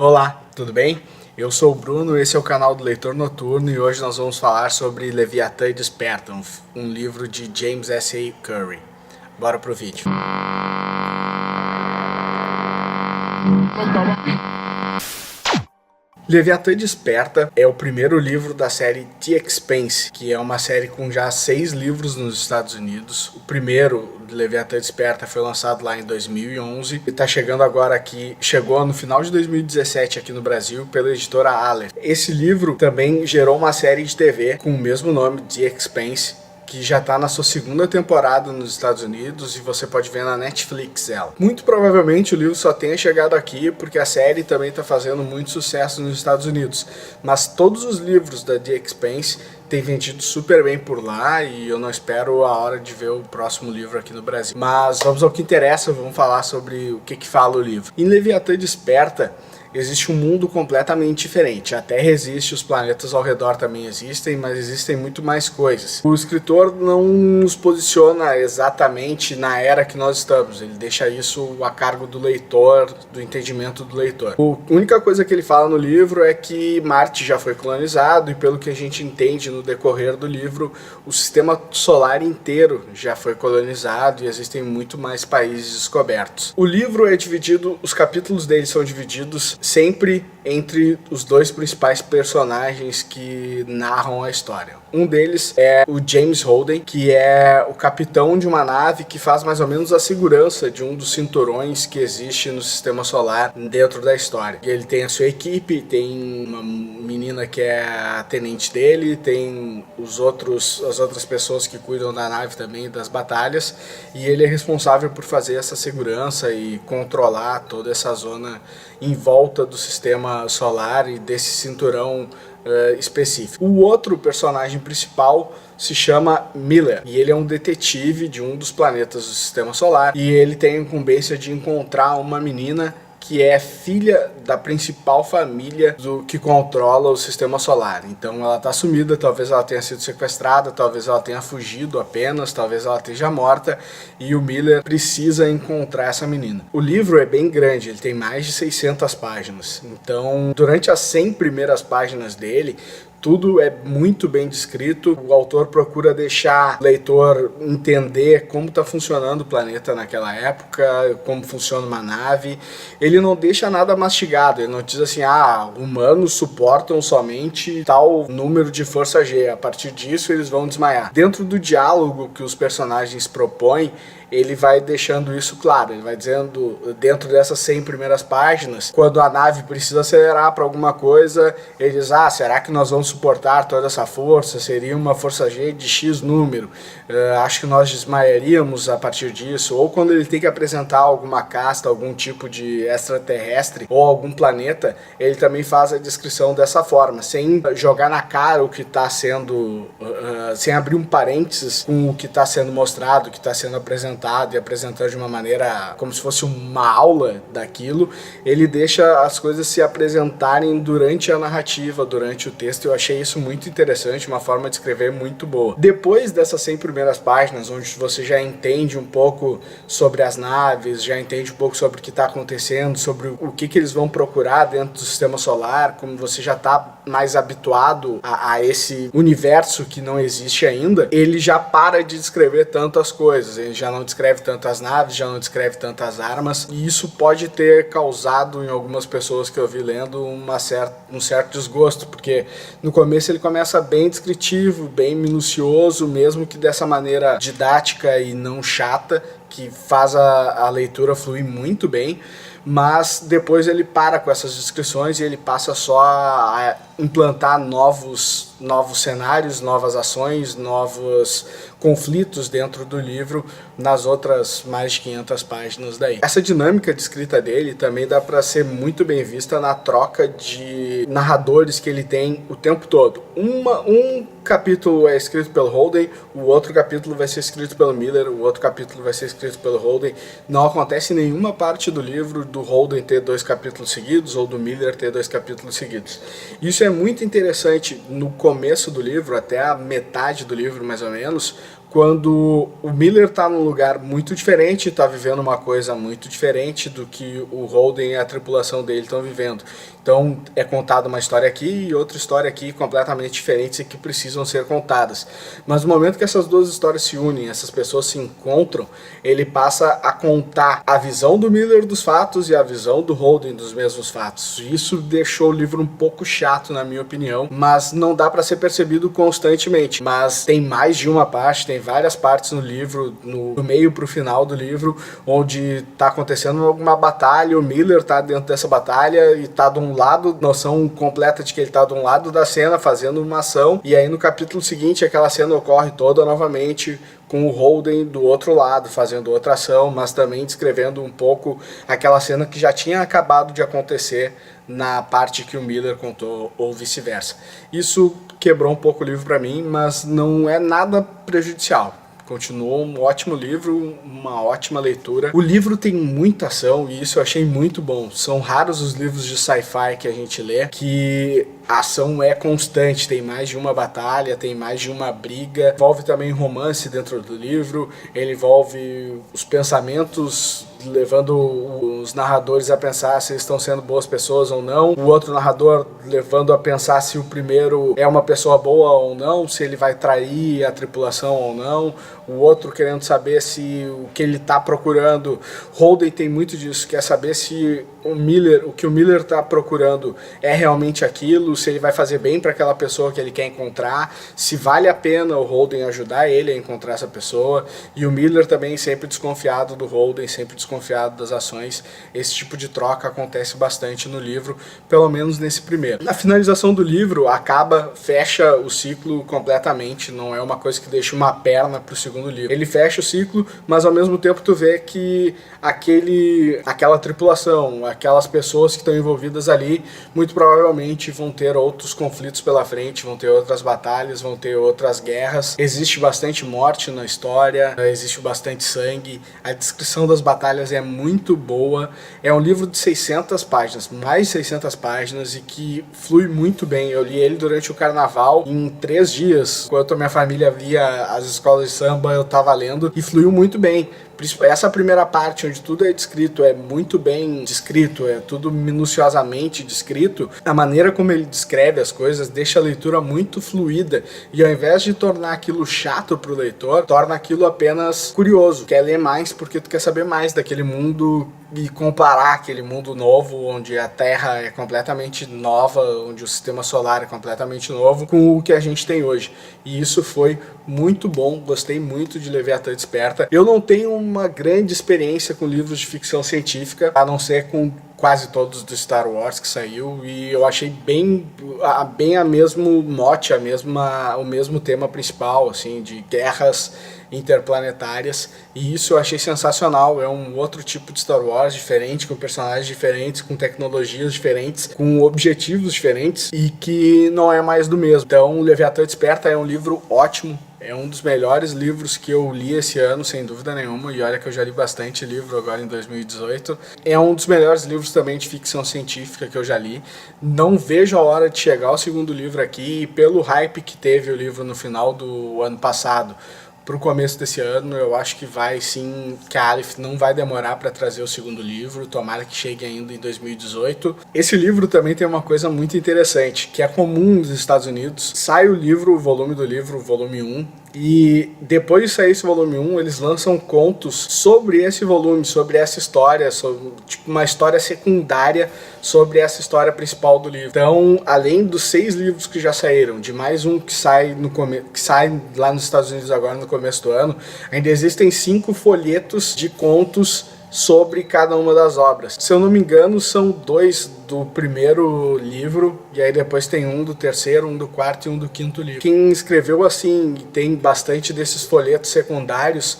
Olá, tudo bem? Eu sou o Bruno, esse é o canal do Leitor Noturno e hoje nós vamos falar sobre Leviatã e Desperta, um livro de James S. A. Curry. Bora pro vídeo. Leviatã Desperta é o primeiro livro da série The Expanse, que é uma série com já 6 livros nos Estados Unidos. O primeiro, Leviatã Desperta, foi lançado lá em 2011 e está chegando agora aqui, chegou no final de 2017 aqui no Brasil pela editora Aleph. Esse livro também gerou uma série de TV com o mesmo nome, The Expanse, que já está na sua segunda temporada nos Estados Unidos e você pode ver na Netflix ela. Muito provavelmente o livro só tenha chegado aqui porque a série também está fazendo muito sucesso nos Estados Unidos, mas todos os livros da The Expanse têm vendido super bem por lá e eu não espero a hora de ver o próximo livro aqui no Brasil. Mas vamos ao que interessa, vamos falar sobre o que fala o livro. Em Leviatã Desperta, existe um mundo completamente diferente. A Terra existe, os planetas ao redor também existem, mas existem muito mais coisas. O escritor não nos posiciona exatamente na era que nós estamos, ele deixa isso a cargo do leitor, do entendimento do leitor. A única coisa que ele fala no livro é que Marte já foi colonizado e pelo que a gente entende no decorrer do livro, o sistema solar inteiro já foi colonizado e existem muito mais países descobertos. O livro é dividido, os capítulos dele são divididos sempre entre os dois principais personagens que narram a história. Um deles é o James Holden, que é o capitão de uma nave que faz mais ou menos a segurança de um dos cinturões que existe no sistema solar dentro da história. E ele tem a sua equipe, tem uma menina que é a tenente dele, tem as outras pessoas que cuidam da nave também, das batalhas, e ele é responsável por fazer essa segurança e controlar toda essa zona em volta do sistema solar e desse cinturão específico. O outro personagem principal se chama Miller e ele é um detetive de um dos planetas do sistema solar e ele tem a incumbência de encontrar uma menina que é filha da principal família do que controla o sistema solar. Então ela está sumida, talvez ela tenha sido sequestrada, talvez ela tenha fugido apenas, talvez ela esteja morta e o Miller precisa encontrar essa menina. O livro é bem grande, ele tem mais de 600 páginas. Então, durante as 100 primeiras páginas dele, tudo é muito bem descrito, o autor procura deixar o leitor entender como está funcionando o planeta naquela época, como funciona uma nave. Ele não deixa nada mastigado, ele não diz assim, humanos suportam somente tal número de força G, a partir disso eles vão desmaiar. Dentro do diálogo que os personagens propõem, ele vai deixando isso claro, ele vai dizendo, dentro dessas 100 primeiras páginas, quando a nave precisa acelerar para alguma coisa, ele diz, será que nós vamos suportar toda essa força? Seria uma força G de X número, acho que nós desmaiaríamos a partir disso. Ou quando ele tem que apresentar alguma casta, algum tipo de extraterrestre ou algum planeta, ele também faz a descrição dessa forma, sem jogar na cara o que está sendo, sem abrir um parênteses com o que está sendo mostrado, o que está sendo apresentado e apresentando de uma maneira como se fosse uma aula daquilo. Ele deixa as coisas se apresentarem durante a narrativa, durante o texto. Eu achei isso muito interessante, uma forma de escrever muito boa. Depois dessas 100 primeiras páginas, onde você já entende um pouco sobre as naves, já entende um pouco sobre o que está acontecendo, sobre o que eles vão procurar dentro do sistema solar, como você já está mais habituado a esse universo que não existe ainda, ele já para de descrever tantas coisas, ele já não descreve tantas naves, já não descreve tantas armas, e isso pode ter causado em algumas pessoas que eu vi lendo um certo desgosto, porque no começo ele começa bem descritivo, bem minucioso, mesmo que dessa maneira didática e não chata, que faz a leitura fluir muito bem, mas depois ele para com essas descrições e ele passa só a implantar novos cenários, novas ações, novos conflitos dentro do livro nas outras mais de 500 páginas daí. Essa dinâmica de escrita dele também dá para ser muito bem vista na troca de narradores que ele tem o tempo todo. Um capítulo é escrito pelo Holden, o outro capítulo vai ser escrito pelo Miller, o outro capítulo vai ser escrito pelo Holden. Não acontece em nenhuma parte do livro do Holden ter 2 capítulos seguidos ou do Miller ter 2 capítulos seguidos. Isso é muito interessante no começo do livro, até a metade do livro mais ou menos, quando o Miller tá num lugar muito diferente, tá vivendo uma coisa muito diferente do que o Holden e a tripulação dele estão vivendo. Então é contada uma história aqui e outra história aqui completamente diferentes e que precisam ser contadas. Mas no momento que essas duas histórias se unem, essas pessoas se encontram, ele passa a contar a visão do Miller dos fatos e a visão do Holden dos mesmos fatos. Isso deixou o livro um pouco chato, na minha opinião, mas não dá para ser percebido constantemente. Mas tem mais de uma parte, tem várias partes no livro, do meio pro final do livro, onde tá acontecendo alguma batalha, o Miller tá dentro dessa batalha e tá de um lado, noção completa de que ele tá de um lado da cena fazendo uma ação, e aí no capítulo seguinte aquela cena ocorre toda novamente com o Holden do outro lado fazendo outra ação, mas também descrevendo um pouco aquela cena que já tinha acabado de acontecer na parte que o Miller contou, ou vice-versa. Isso quebrou um pouco o livro para mim, mas não é nada prejudicial. Continuou um ótimo livro, uma ótima leitura. O livro tem muita ação e isso eu achei muito bom. São raros os livros de sci-fi que a gente lê que a ação é constante, tem mais de uma batalha, tem mais de uma briga. Envolve também romance dentro do livro, ele envolve os pensamentos, levando os narradores a pensar se eles estão sendo boas pessoas ou não. O outro narrador levando a pensar se o primeiro é uma pessoa boa ou não, se ele vai trair a tripulação ou não. O outro querendo saber se o que ele está procurando. Holden tem muito disso, quer saber se o que o Miller está procurando é realmente aquilo, se ele vai fazer bem para aquela pessoa que ele quer encontrar, se vale a pena o Holden ajudar ele a encontrar essa pessoa. E o Miller também sempre desconfiado do Holden, sempre desconfiado das ações. Esse tipo de troca acontece bastante no livro, pelo menos nesse primeiro. Na finalização do livro, fecha o ciclo completamente, não é uma coisa que deixa uma perna pro segundo livro. Ele fecha o ciclo, mas ao mesmo tempo tu vê que aquela tripulação, aquelas pessoas que estão envolvidas ali, muito provavelmente vão ter outros conflitos pela frente, vão ter outras batalhas, vão ter outras guerras. Existe bastante morte na história, existe bastante sangue, a descrição das batalhas é muito boa. É um livro de 600 páginas, mais de 600 páginas, e que flui muito bem. Eu li ele durante o carnaval, em 3 dias, enquanto a minha família via as escolas de samba, eu tava lendo, e fluiu muito bem. Essa primeira parte, onde tudo é descrito, é muito bem descrito, é tudo minuciosamente descrito. A maneira como ele descreve as coisas deixa a leitura muito fluida, e ao invés de tornar aquilo chato pro leitor, torna aquilo apenas curioso. Quer ler mais porque tu quer saber mais daquele mundo e comparar aquele mundo novo, onde a Terra é completamente nova, onde o sistema solar é completamente novo, com o que a gente tem hoje. E isso foi muito bom, gostei muito de Leviatã Desperta. Eu não tenho uma grande experiência com livros de ficção científica, a não ser com quase todos do Star Wars que saiu, e eu achei bem a mesmo mote, o mesmo tema principal, assim, de guerras interplanetárias, e isso eu achei sensacional. É um outro tipo de Star Wars diferente, com personagens diferentes, com tecnologias diferentes, com objetivos diferentes, e que não é mais do mesmo. Então, Leviatã Desperta é um livro ótimo, é um dos melhores livros que eu li esse ano, sem dúvida nenhuma, e olha que eu já li bastante livro agora em 2018. É um dos melhores livros também de ficção científica que eu já li. Não vejo a hora de chegar o segundo livro aqui, e pelo hype que teve o livro no final do ano passado para o começo desse ano, eu acho que vai sim, que a Aleph não vai demorar para trazer o segundo livro, tomara que chegue ainda em 2018. Esse livro também tem uma coisa muito interessante, que é comum nos Estados Unidos. Sai o livro, o volume do livro, o volume 1, e depois de sair esse volume 1, eles lançam contos sobre esse volume, sobre essa história, sobre, tipo, uma história secundária sobre essa história principal do livro. Então, além dos 6 livros que já saíram, de mais um que sai lá nos Estados Unidos agora no começo do ano, ainda existem 5 folhetos de contos sobre cada uma das obras. Se eu não me engano, são 2 do primeiro livro, e aí depois tem um do terceiro, um do quarto e um do quinto livro. Quem escreveu assim, e tem bastante desses folhetos secundários,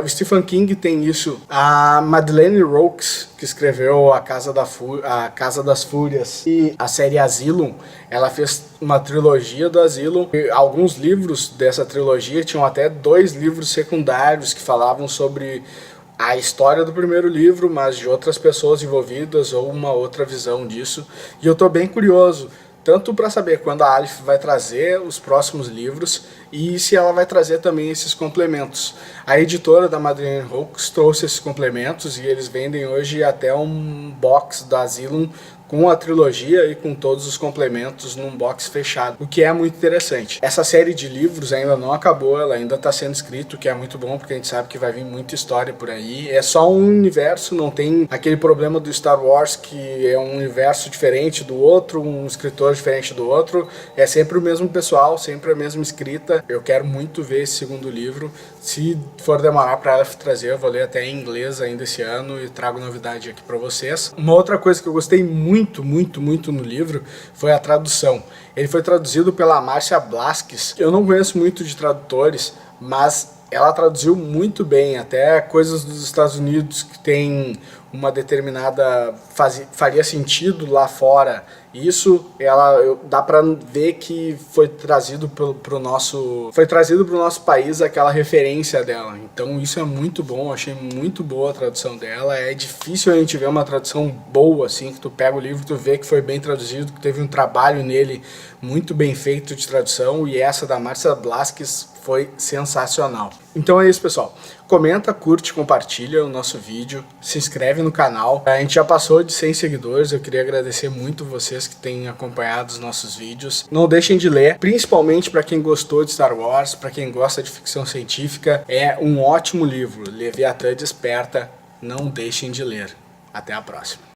o Stephen King tem isso. A Madeleine Roques, que escreveu A Casa das Fúrias e a série Asylum, ela fez uma trilogia do Asylum. E alguns livros dessa trilogia tinham até 2 livros secundários que falavam sobre a história do primeiro livro, mas de outras pessoas envolvidas ou uma outra visão disso. E eu tô bem curioso. tanto para saber quando a Aleph vai trazer os próximos livros e se ela vai trazer também esses complementos. A editora da Madeleine Hooks trouxe esses complementos e eles vendem hoje até um box da Asylum com a trilogia e com todos os complementos num box fechado, o que é muito interessante. Essa série de livros ainda não acabou, ela ainda está sendo escrita, o que é muito bom, porque a gente sabe que vai vir muita história por aí. É só um universo, não tem aquele problema do Star Wars, que é um universo diferente do outro, um escritor diferente do outro. É sempre o mesmo pessoal, sempre a mesma escrita. Eu quero muito ver esse segundo livro. Se for demorar para ela trazer, eu vou ler até em inglês ainda esse ano e trago novidade aqui para vocês. Uma outra coisa que eu gostei muito no livro foi a tradução. Ele foi traduzido pela Márcia Blasques. Eu não conheço muito de tradutores, mas ela traduziu muito bem, até coisas dos Estados Unidos que tem uma determinada faria sentido lá fora. Isso dá para ver que foi trazido pro nosso país aquela referência dela. Então isso é muito bom, achei muito boa a tradução dela. É difícil a gente ver uma tradução boa assim, que tu pega o livro, tu vê que foi bem traduzido, que teve um trabalho nele muito bem feito de tradução, e essa da Márcia Blasques foi sensacional. Então é isso, pessoal. Comenta, curte, compartilha o nosso vídeo, se inscreve no canal. A gente já passou de 100 seguidores, eu queria agradecer muito vocês que têm acompanhado os nossos vídeos. Não deixem de ler, principalmente para quem gostou de Star Wars, para quem gosta de ficção científica. É um ótimo livro, Leviatã Desperta, não deixem de ler. Até a próxima.